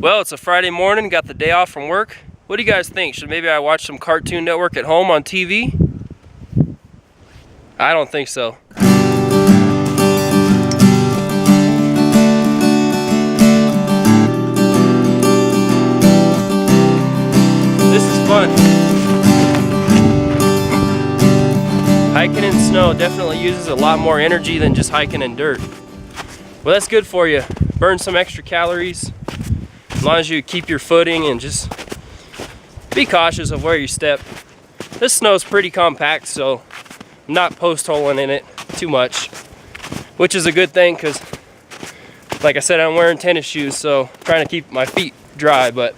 Well, it's a Friday morning, got the day off from work. What do you guys think? Should maybe I watch some Cartoon Network at home on TV? I don't think so. This is fun. Hiking in snow definitely uses a lot more energy than just hiking in dirt. Well, that's good for you. Burn some extra calories. As long as you keep your footing and just be cautious of where you step. This snow is pretty compact, so I'm not post-holing in it too much, which is a good thing because, like I said, I'm wearing tennis shoes, so I'm trying to keep my feet dry, but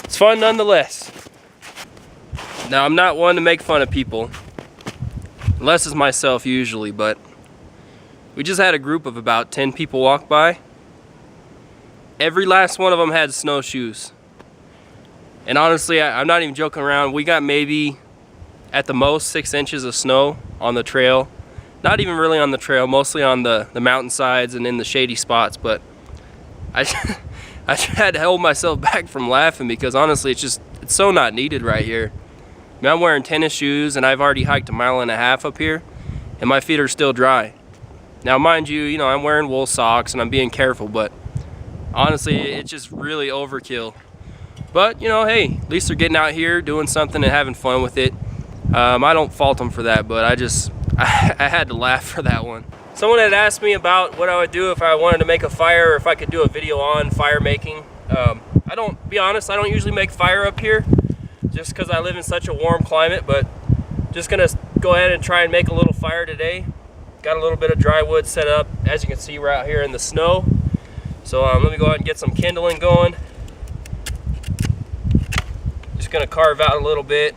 it's fun nonetheless. Now, I'm not one to make fun of people, unless it's myself usually, but we just had a group of about 10 people walk by. Every last one of them had snowshoes. And honestly, I'm not even joking around. We got maybe at the most 6 inches of snow on the trail. Not even really on the trail, mostly on the mountainsides and in the shady spots. But I had to hold myself back from laughing because honestly, it's so not needed right here. I mean, I'm wearing tennis shoes and I've already hiked 1.5 miles up here and my feet are still dry. Now mind you, I'm wearing wool socks and I'm being careful, but honestly, it's just really overkill. But, hey, at least they're getting out here, doing something and having fun with it. I don't fault them for that, but I had to laugh for that one. Someone had asked me about what I would do if I wanted to make a fire, or if I could do a video on fire making. Be honest, I don't usually make fire up here, just because I live in such a warm climate, but just gonna go ahead and try and make a little fire today. Got a little bit of dry wood set up. As you can see, we're out here in the snow. So let me go ahead and get some kindling going. Just gonna carve out a little bit.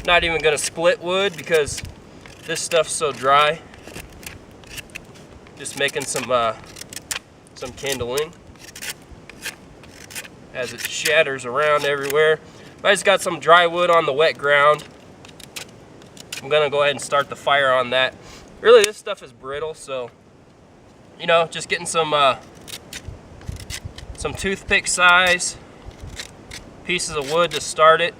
Not even gonna split wood because this stuff's so dry. Just making some kindling as it shatters around everywhere. I just got some dry wood on the wet ground. I'm gonna go ahead and start the fire on that. Really, this stuff is brittle, so just getting some toothpick size pieces of wood to start it.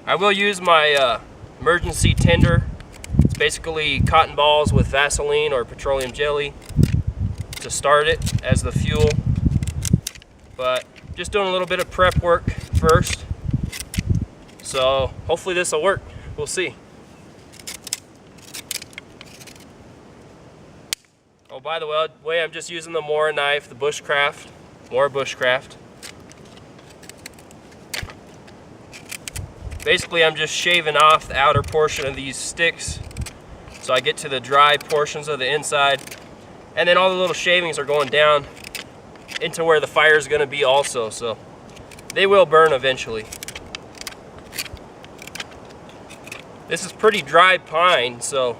I will use my emergency tinder. It's basically cotton balls with Vaseline or petroleum jelly to start it as the fuel. But just doing a little bit of prep work first. So hopefully this will work. We'll see. Oh, by the way, I'm just using the Mora knife, the Mora Bushcraft. Basically, I'm just shaving off the outer portion of these sticks so I get to the dry portions of the inside. And then all the little shavings are going down into where the fire is going to be also, so they will burn eventually. This is pretty dry pine, so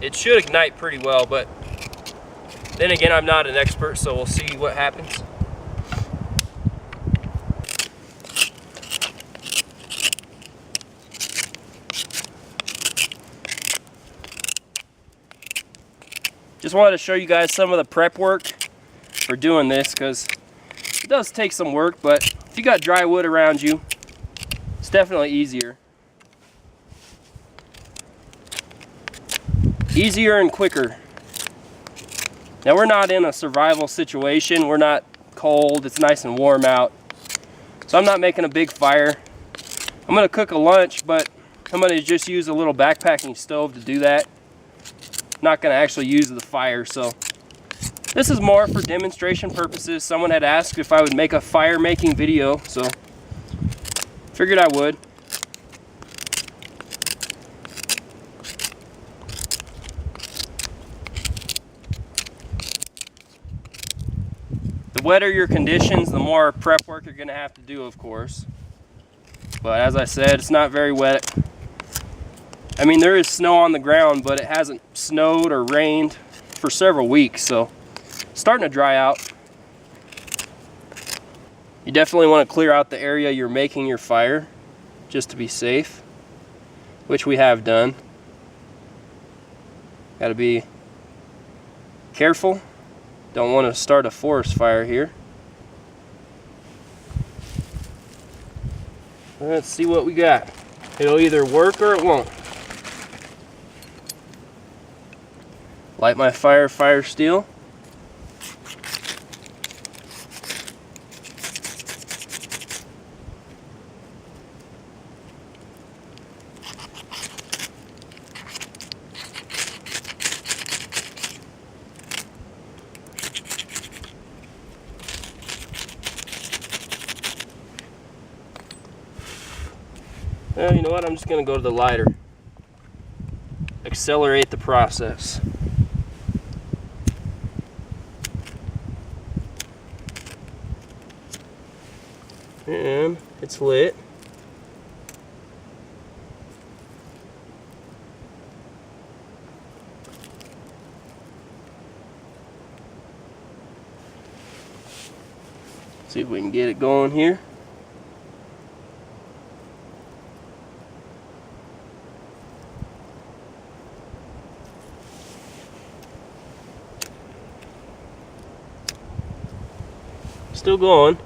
it should ignite pretty well, but then again, I'm not an expert, so we'll see what happens. Just wanted to show you guys some of the prep work for doing this, because it does take some work, but if you got dry wood around you, it's definitely easier. Easier and quicker. Now, we're not in a survival situation. We're not cold. It's nice and warm out. So I'm not making a big fire. I'm going to cook a lunch, but I'm going to just use a little backpacking stove to do that. Not going to actually use the fire. So this is more for demonstration purposes. Someone had asked if I would make a fire making video, so figured I would. The wetter your conditions, the more prep work you're going to have to do, of course. But as I said, it's not very wet. I mean, there is snow on the ground, but it hasn't snowed or rained for several weeks, so it's starting to dry out. You definitely want to clear out the area you're making your fire, just to be safe, which we have done. Got to be careful. Don't want to start a forest fire here. Let's see what we got. It'll either work or it won't. Light my fire steel. Well, you know what? I'm just going to go to the lighter. Accelerate the process. And it's lit. See if we can get it going here. Still going.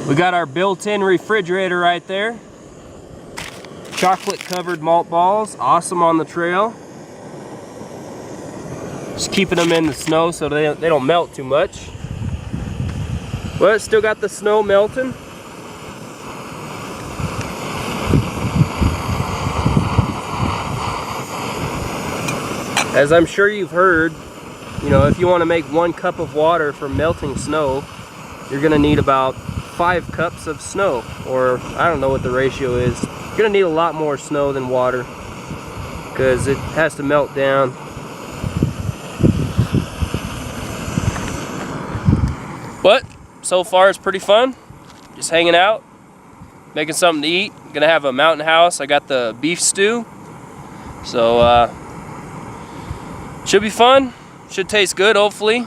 We got our built-in refrigerator right there. Chocolate covered malt balls, awesome on the trail. Just keeping them in the snow so they don't melt too much. Well, it's still got the snow melting. As I'm sure you've heard, you know, if you want to make 1 cup of water from melting snow, you're gonna need about 5 cups of snow, or I don't know what the ratio is. You're gonna need a lot more snow than water because it has to melt down. But so far it's pretty fun. Just hanging out, making something to eat. Gonna have a mountain house. I got the beef stew, so should be fun. Should taste good, hopefully.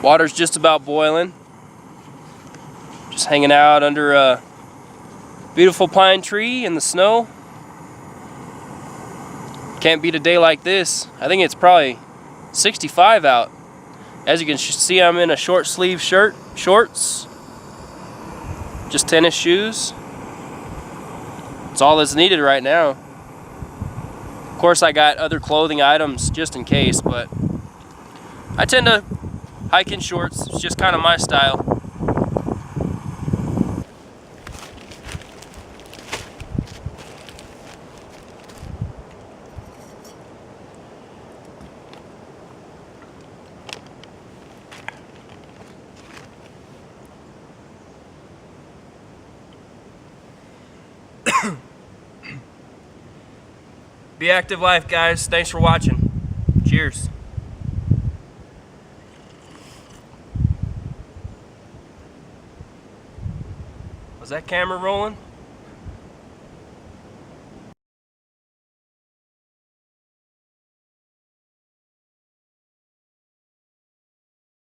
Water's just about boiling. Just hanging out under a beautiful pine tree in the snow. Can't beat a day like this. I think it's probably 65 out. As you can see, I'm in a short sleeve shirt, shorts, just tennis shoes. It's all that's needed right now. Of course, I got other clothing items just in case, but I tend to hike in shorts. It's just kind of my style. Be active life, guys. Thanks for watching. Cheers. Was that camera rolling?